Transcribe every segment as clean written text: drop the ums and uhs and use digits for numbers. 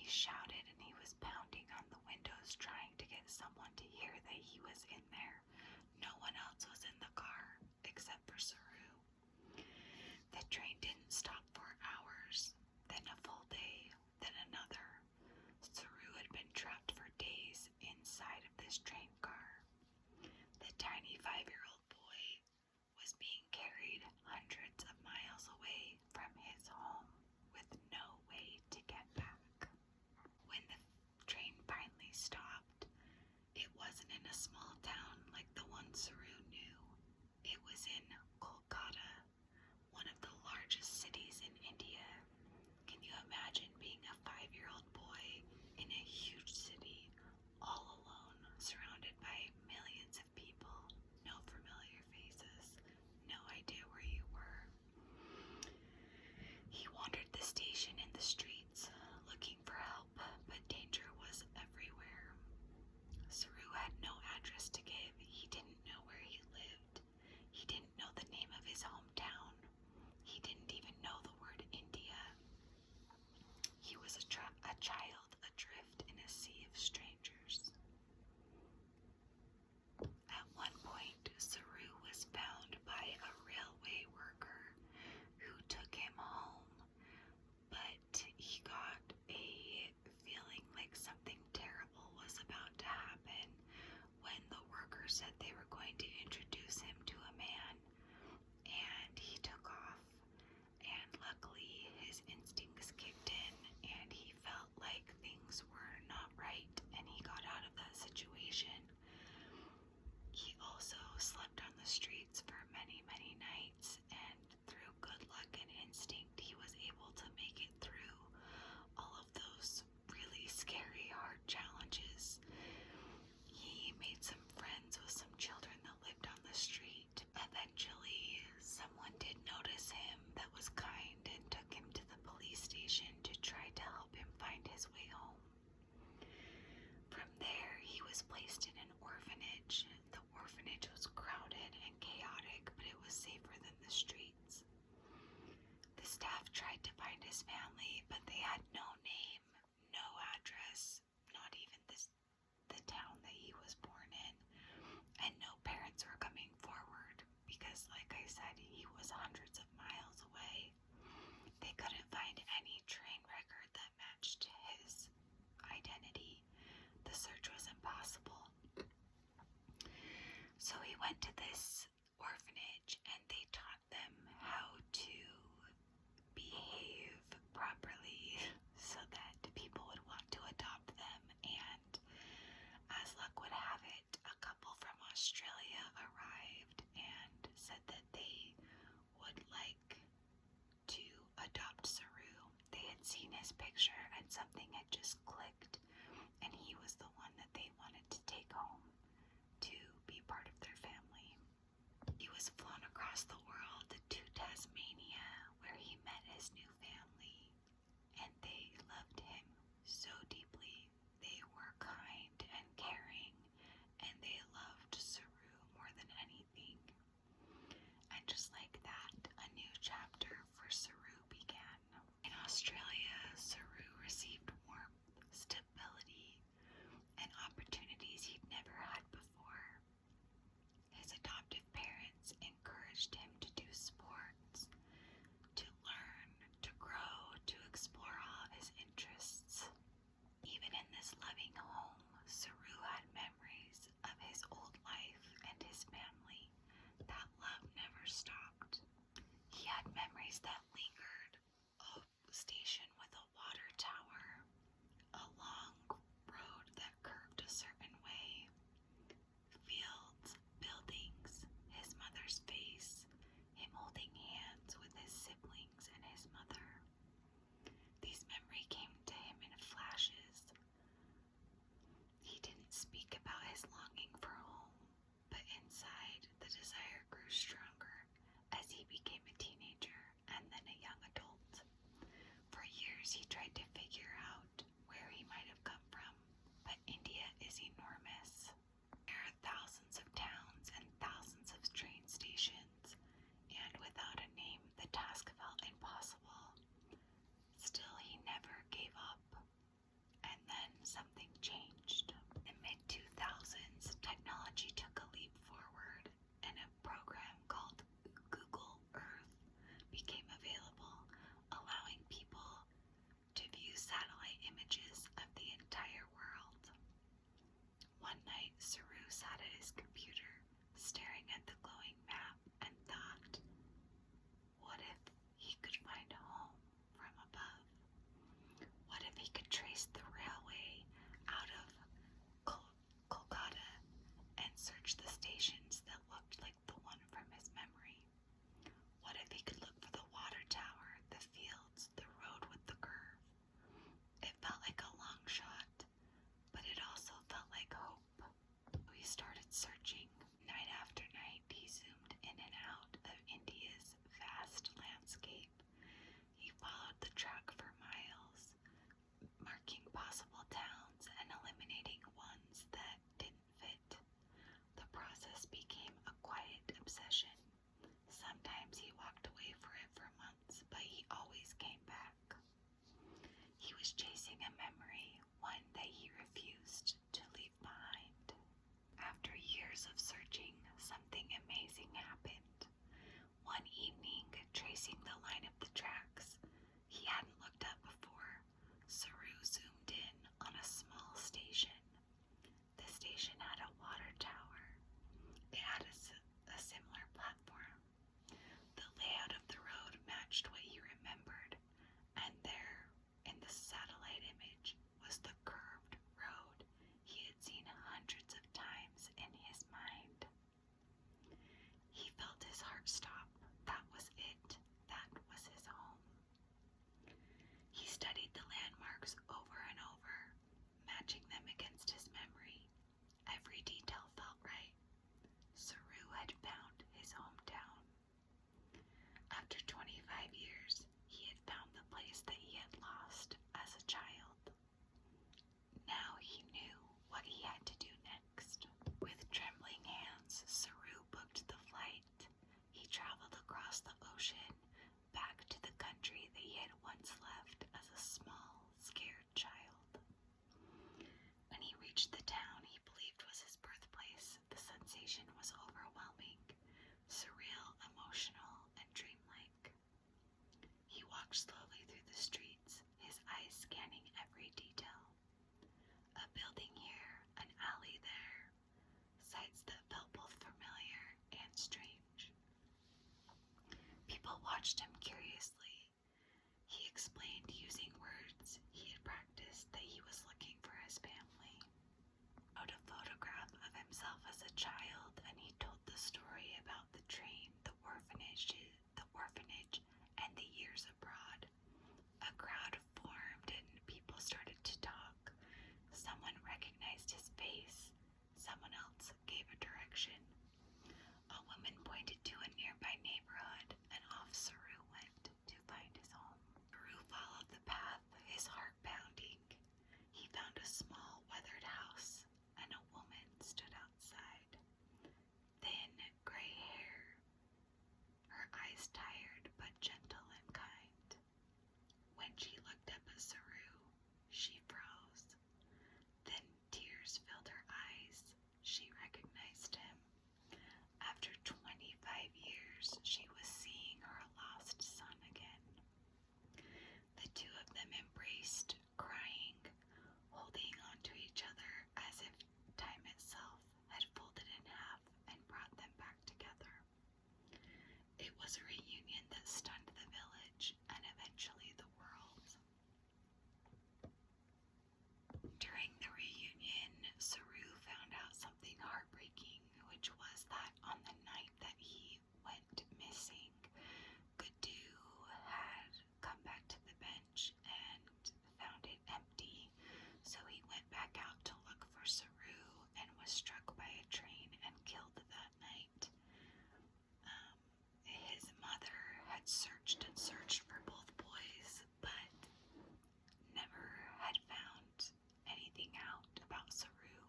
he shouted and he was pounding on the windows trying to get someone to hear that he was in there. No one else was in the car except for Saroo. The train didn't stop for hours, then a full day, then another. Saroo had been trapped for days inside of this train car. The tiny 5-year-old boy was being carried hundreds of miles away from his home with no way to get back. When the train finally stopped, it wasn't in a small town like the one Saroo knew. It was in Kolkata, one of the largest cities in India. Can you imagine being a 5-year-old boy in a huge city, all alone, surrounded by millions of people, no familiar faces, no idea where you were? He wandered the station and the streets, looking for help, but danger was everywhere. Saroo had no address to give. He didn't know where he lived. He didn't know the name of his hometown. He didn't even know the word India. He was a child adrift in a sea of strangers. At one point, Saroo was found by a railway worker who took him home, but he got a feeling like something terrible was about to happen when the worker said they were going to introduce him to a man, and he took off. And luckily, his instincts kicked in, and he felt like things were not right, and he got out of that situation. He also slept on the streets for many, many nights, and through good luck and instinct, he was able to make it through all of those really scary, hard challenges. He made some friends with some children that lived on the street. Eventually, someone did notice him that was kind and took him to the police station to try to help him find his way home. From there, he was placed in an orphanage. The orphanage was crowded and chaotic, but it was safer than the streets. The staff tried to find his family, but they had no name, no address, not even the town that he was born in, and no parents were coming forward because, like I said, he was hundreds of miles away. They couldn't find any train record that matched his identity. The search was impossible. So he went to this orphanage and they taught them how to behave properly so that people would want to adopt them. And as luck would have it, a couple from Australia arrived and said that they would like to adopt Saroo. They had seen his picture and something had just clicked, and he was the one that they wanted to take home to be part of their family. He was flown across the world to Tasmania, where he met his new family, and they loved him so deeply. They were kind and caring, and they loved Saroo more than anything. And just like that, a new chapter for Saroo began. In Australia, Saroo received warmth, stability, and opportunities he'd never had before. His adoptive parents encouraged him to do sports, to learn, to grow, to explore all of his interests. Even in this loving home, Saroo had memories of his old life and his family. That love never stopped. He had memories that lingered. A station with a water tower, a long road that curved a certain way, fields, buildings, his mother's face, him holding hands with his siblings and his mother. These memories came to him in flashes. He didn't speak about his longing for home, but inside the desire grew stronger as he became a teenager and then a young adult. For years he tried to figure out where he might have come from, but India is enormous. There are thousands of towns and thousands of train stations, and without a name, the task felt impossible. Still, he never gave up. across the ocean back to the country that he had once left as a small, scared child. When he reached the town he believed was his birthplace, the sensation was overwhelming, surreal, emotional, and dreamlike. He walked slowly through the streets, his eyes scanning every detail. A building here, an alley there, sights that felt both familiar and strange. People watched him curiously. He explained using words he had practiced that he was looking for his family. He showed a photograph of himself as a child, and he told the story about the train, the orphanage, and the years abroad. A crowd formed and people started to talk. Someone recognized his face. Someone else gave a direction. A woman pointed to a nearby neighborhood, and off Saroo went to find his home. Saroo followed the path, his heart pounding. He found a small, weathered house, and a woman stood outside. Thin, gray hair, her eyes tired but gentle and kind. When she looked up at Saroo, she froze. Then tears filled her eyes. She recognized him. After 25 years, she was seeing her lost son again. The two of them embraced, crying, holding on to each other as if time itself had folded in half and brought them back together. It was a reunion that stunned the village and eventually the world. During the reunion, Saroo found out something heartbreaking, which was that on the night that he went missing, Gadoo had come back to the bench and found it empty, so he went back out to look for Saroo and was struck by a train and killed that night. His mother had searched and searched for both boys, but never had found anything out about Saroo.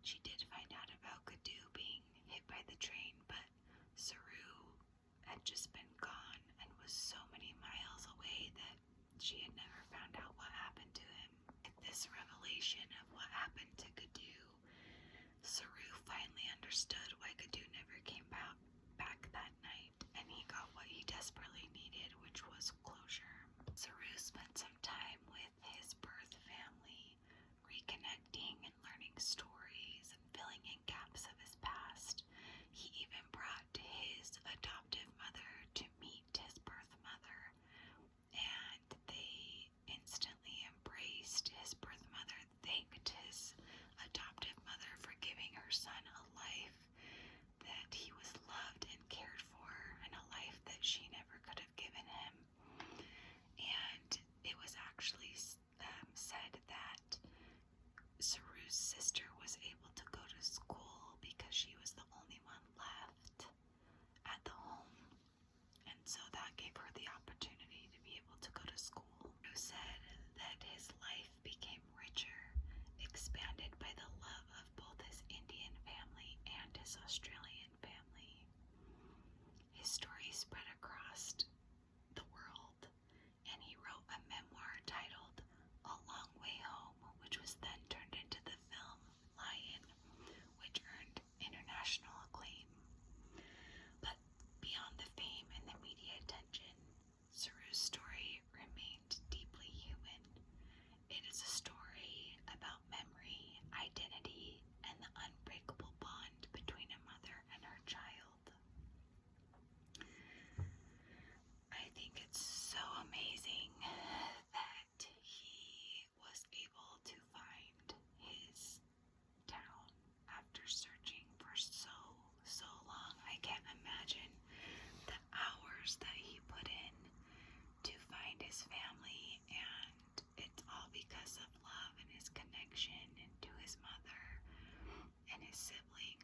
She did find out about Gadoo being hit by the train, but Saroo had just been gone and was so many miles away that she had never found out what happened to him. With this revelation of what happened to Gadoo, Saroo finally understood why Gadoo never came back that night, and he got what he desperately needed, which was closure. Saroo spent some time with his birth family, reconnecting and learning stories and filling in gaps of his past. He even brought his adoptive mother to meet his birth mother, and they instantly embraced. His birth mother thanked his adoptive mother for giving her son a life that he was loved and cared for, and a life that she never could have given him. And it was actually said that Saroo's sister was able to go to school because she was the only one left at the home, and so that gave her the opportunity to be able to go to school. Saroo said that his life became richer, expanded by the love of both his Indian family and his Australian family. His story spread across the world, and he wrote a memoir titled A Long Way Home, which was then turned into the film Lion, which earned international acclaim. But beyond the fame and the media attention, Saroo's story remained deeply human. It is a story about memory, identity, and the unbreakable bond between a mother and her child. I think it's so amazing that he was able to find his town after searching for so long. I can't imagine the hours that he put in to find his family, and it's all because of love and his connection and to his mother and his siblings.